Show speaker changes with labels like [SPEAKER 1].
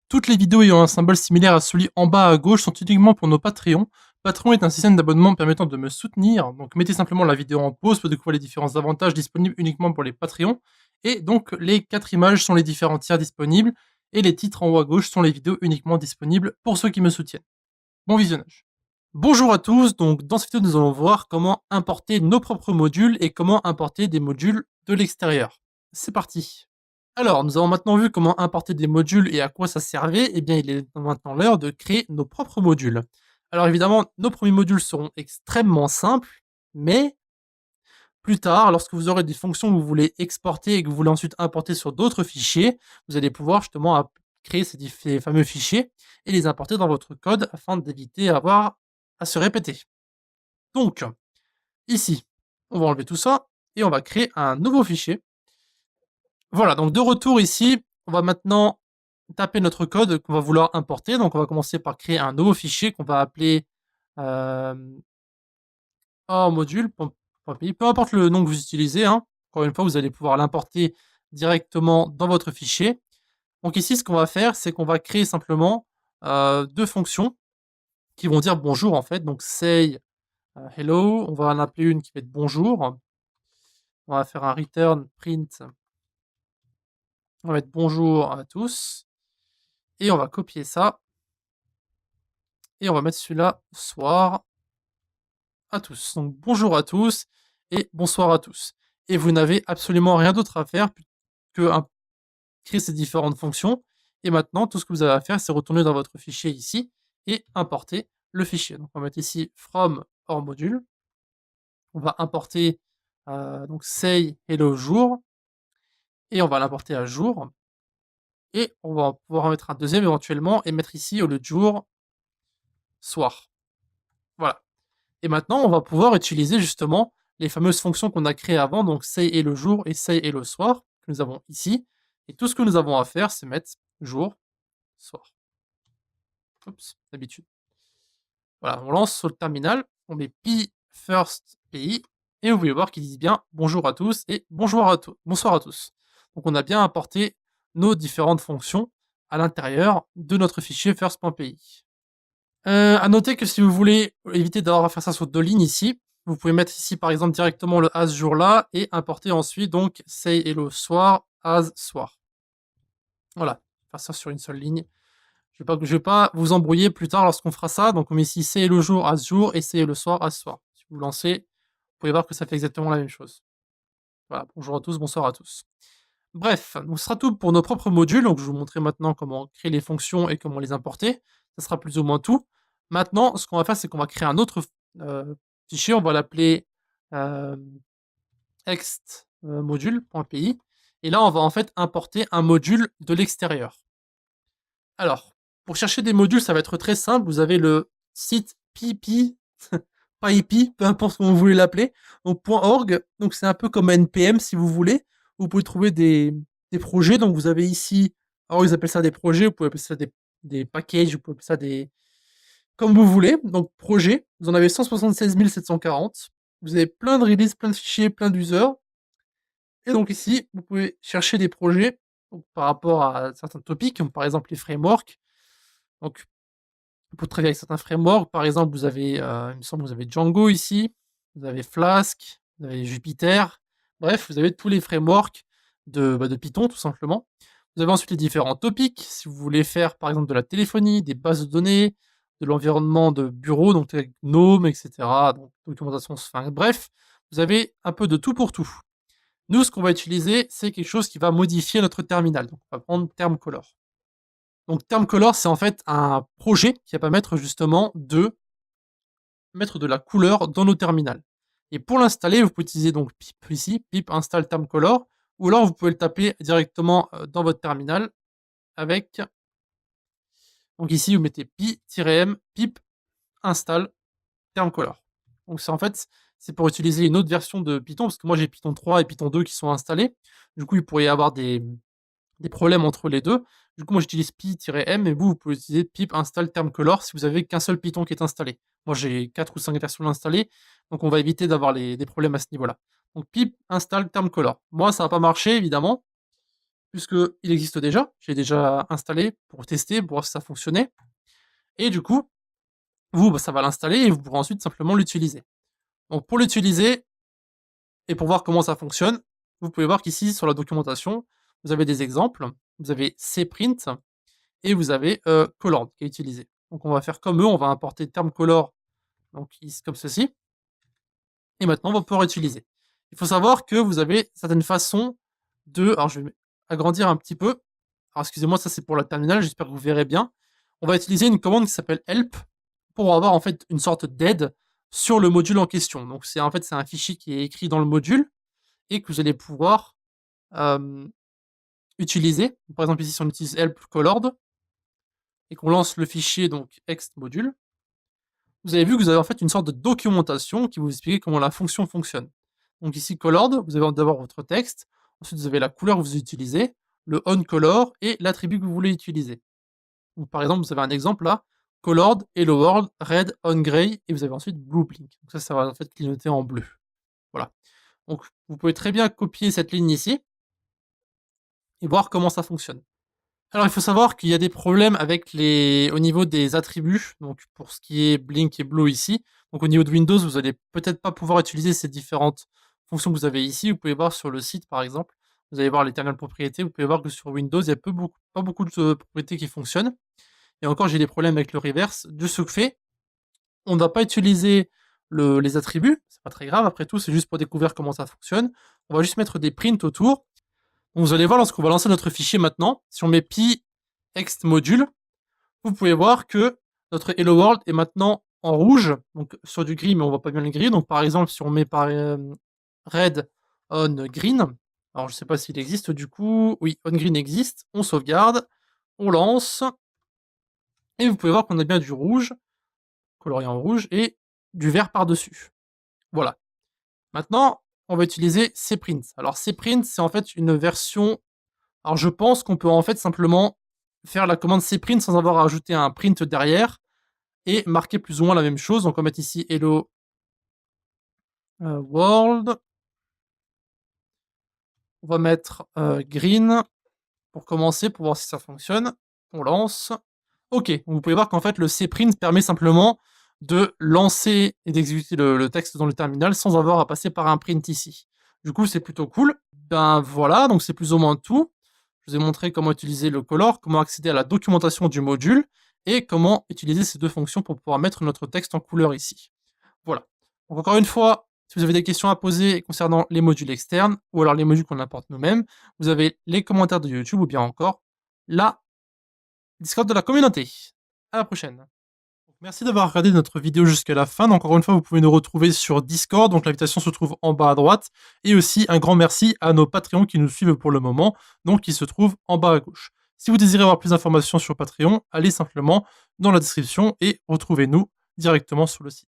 [SPEAKER 1] Toutes les vidéos ayant un symbole similaire à celui en bas à gauche sont uniquement pour nos Patreons. Patreon est un système d'abonnement permettant de me soutenir, donc mettez simplement la vidéo en pause pour découvrir les différents avantages disponibles uniquement pour les Patreons. Et donc les 4 images sont les différents tiers disponibles, et les titres en haut à gauche sont les vidéos uniquement disponibles pour ceux qui me soutiennent. Bon visionnage. Bonjour à tous, donc dans cette vidéo nous allons voir comment importer nos propres modules et comment importer des modules de l'extérieur. C'est parti. Alors, nous avons maintenant vu comment importer des modules et à quoi ça servait, et bien il est maintenant l'heure de créer nos propres modules. Alors évidemment, nos premiers modules seront extrêmement simples, mais plus tard, lorsque vous aurez des fonctions que vous voulez exporter et que vous voulez ensuite importer sur d'autres fichiers, vous allez pouvoir justement créer ces fameux fichiers et les importer dans votre code afin d'éviter avoir à se répéter. Donc, ici, on va enlever tout ça et on va créer un nouveau fichier. Voilà, donc de retour ici, on va maintenant taper notre code qu'on va vouloir importer. Donc on va commencer par créer un nouveau fichier qu'on va appeler hors module.py. Peu importe le nom que vous utilisez, hein. Encore une fois, vous allez pouvoir l'importer directement dans votre fichier. Donc ici, ce qu'on va faire, c'est qu'on va créer simplement deux fonctions qui vont dire bonjour en fait. Donc say hello, on va en appeler une qui va être bonjour. On va faire un return print. On va mettre bonjour à tous. Et on va copier ça. Et on va mettre celui-là soir à tous. Donc bonjour à tous et bonsoir à tous. Et vous n'avez absolument rien d'autre à faire que créer ces différentes fonctions. Et maintenant, tout ce que vous avez à faire, c'est retourner dans votre fichier ici et importer le fichier. Donc on va mettre ici from hors module. On va importer donc say hello jour et on va l'importer à jour. Et on va pouvoir en mettre un deuxième éventuellement et mettre ici au lieu de jour soir. Voilà. Et maintenant, on va pouvoir utiliser justement les fameuses fonctions qu'on a créées avant, donc say et le jour et say et le soir, que nous avons ici. Et tout ce que nous avons à faire, c'est mettre jour, soir. Oups, d'habitude. Voilà, on lance sur le terminal, on met pi first pi, et vous pouvez voir qu'ils disent bien bonjour à tous et bonsoir à tous. Donc on a bien importé nos différentes fonctions à l'intérieur de notre fichier first.py. À noter que si vous voulez éviter d'avoir à faire ça sur deux lignes ici, vous pouvez mettre ici par exemple directement le as jour là et importer ensuite donc say hello soir as soir. Voilà, faire ça sur une seule ligne. Je vais pas vous embrouiller plus tard lorsqu'on fera ça. Donc on met ici say hello jour as jour et say hello soir as soir. Si vous lancez, vous pouvez voir que ça fait exactement la même chose. Voilà, bonjour à tous, bonsoir à tous. Bref, donc ce sera tout pour nos propres modules. Donc je vais vous montrer maintenant comment créer les fonctions et comment les importer. Ça sera plus ou moins tout. Maintenant, ce qu'on va faire, c'est qu'on va créer un autre fichier. On va l'appeler ext module.py. Et là, on va en fait importer un module de l'extérieur. Alors, pour chercher des modules, ça va être très simple. Vous avez le site pipi, pas IP, peu importe comment vous voulez l'appeler, donc .org. Donc c'est un peu comme NPM si vous voulez. Vous pouvez trouver des projets. Donc vous avez ici, alors ils appellent ça des projets, vous pouvez appeler ça des packages, vous pouvez appeler ça des... comme vous voulez. Donc projet, vous en avez 176 740. Vous avez plein de releases, plein de fichiers, plein d'users. Et donc ici, vous pouvez chercher des projets donc, par rapport à certains topics, comme par exemple les frameworks. Donc pour travailler avec certains frameworks, par exemple, vous avez, il me semble, vous avez Django ici, vous avez Flask, vous avez Jupyter. Bref, vous avez tous les frameworks de Python, tout simplement. Vous avez ensuite les différents topics. Si vous voulez faire, par exemple, de la téléphonie, des bases de données, de l'environnement de bureau, donc avec GNOME, etc. Donc, documentation Sphinx. Bref, vous avez un peu de tout pour tout. Nous, ce qu'on va utiliser, c'est quelque chose qui va modifier notre terminal. Donc, on va prendre TermColor. Donc TermColor, c'est en fait un projet qui va permettre justement de mettre de la couleur dans nos terminals. Et pour l'installer, vous pouvez utiliser donc pip ici, pip install TermColor, ou alors vous pouvez le taper directement dans votre terminal avec, donc ici vous mettez pi-m pip install TermColor. Donc c'est en fait, c'est pour utiliser une autre version de Python, parce que moi j'ai Python 3 et Python 2 qui sont installés. Du coup, il pourrait y avoir des problèmes entre les deux. Du coup, moi j'utilise pi-m et vous pouvez utiliser pip install termcolor si vous avez qu'un seul Python qui est installé. Moi j'ai 4 ou 5 versions installées, donc on va éviter d'avoir des problèmes à ce niveau-là. Donc pip install termcolor. Moi ça va pas marcher évidemment. puisqu'il existe déjà. J'ai déjà installé pour tester, pour voir si ça fonctionnait. Et du coup, vous, ça va l'installer et vous pourrez ensuite simplement l'utiliser. Donc pour l'utiliser et pour voir comment ça fonctionne, vous pouvez voir qu'ici sur la documentation, vous avez des exemples. Vous avez cprint et vous avez colord qui est utilisé. Donc on va faire comme eux, on va importer terme color donc comme ceci. Et maintenant, on va pouvoir utiliser. Il faut savoir que vous avez certaines façons de... Alors, je vais agrandir un petit peu. Alors, excusez-moi, ça c'est pour la terminale, j'espère que vous verrez bien. On va utiliser une commande qui s'appelle help pour avoir en fait une sorte d'aide sur le module en question. Donc, c'est en fait c'est un fichier qui est écrit dans le module et que vous allez pouvoir utiliser. Par exemple, ici, si on utilise help colord et qu'on lance le fichier donc ext module, vous avez vu que vous avez en fait une sorte de documentation qui vous explique comment la fonction fonctionne. Donc ici, colord, vous avez d'abord votre texte, ensuite vous avez la couleur que vous utilisez, le onColor et l'attribut que vous voulez utiliser. Donc, par exemple, vous avez un exemple là, colored, hello world, red, on gray, et vous avez ensuite blue blink. Donc ça va en fait clignoter en bleu. Voilà. Donc vous pouvez très bien copier cette ligne ici et voir comment ça fonctionne. Alors il faut savoir qu'il y a des problèmes avec au niveau des attributs, donc pour ce qui est Blink et Blue ici. Donc au niveau de Windows, vous allez peut-être pas pouvoir utiliser ces différentes fonctions que vous avez ici. Vous pouvez voir sur le site par exemple, vous allez voir l'éternelle propriété, vous pouvez voir que sur Windows, il y a pas beaucoup de propriétés qui fonctionnent. Et encore, j'ai des problèmes avec le reverse. De ce fait, on ne va pas utiliser les attributs, c'est pas très grave, après tout, c'est juste pour découvrir comment ça fonctionne. On va juste mettre des prints autour. Donc vous allez voir, lorsqu'on va lancer notre fichier maintenant, si on met pi ext module, vous pouvez voir que notre hello world est maintenant en rouge, donc sur du gris, mais on voit pas bien le gris. Donc par exemple, si on met par red on green, alors je sais pas s'il existe du coup, oui, on green existe, on sauvegarde, on lance, et vous pouvez voir qu'on a bien du rouge, colorié en rouge, et du vert par-dessus. Voilà. Maintenant, on va utiliser cprint. Alors cprint, c'est en fait une version... Alors je pense qu'on peut en fait simplement faire la commande cprint sans avoir à ajouter un print derrière et marquer plus ou moins la même chose. Donc on va mettre ici hello world. On va mettre green pour commencer, pour voir si ça fonctionne. On lance. Ok, donc vous pouvez voir qu'en fait le cprint permet simplement de lancer et d'exécuter le texte dans le terminal sans avoir à passer par un print ici. Du coup, c'est plutôt cool. Ben voilà, donc c'est plus ou moins tout. Je vous ai montré comment utiliser le color, comment accéder à la documentation du module et comment utiliser ces deux fonctions pour pouvoir mettre notre texte en couleur ici. Voilà. Donc encore une fois, si vous avez des questions à poser concernant les modules externes ou alors les modules qu'on importe nous-mêmes, vous avez les commentaires de YouTube ou bien encore la Discord de la communauté. À la prochaine. Merci d'avoir regardé notre vidéo jusqu'à la fin. Encore une fois, vous pouvez nous retrouver sur Discord, donc l'invitation se trouve en bas à droite. Et aussi un grand merci à nos Patreons qui nous suivent pour le moment, donc qui se trouvent en bas à gauche. Si vous désirez avoir plus d'informations sur Patreon, allez simplement dans la description et retrouvez-nous directement sur le site.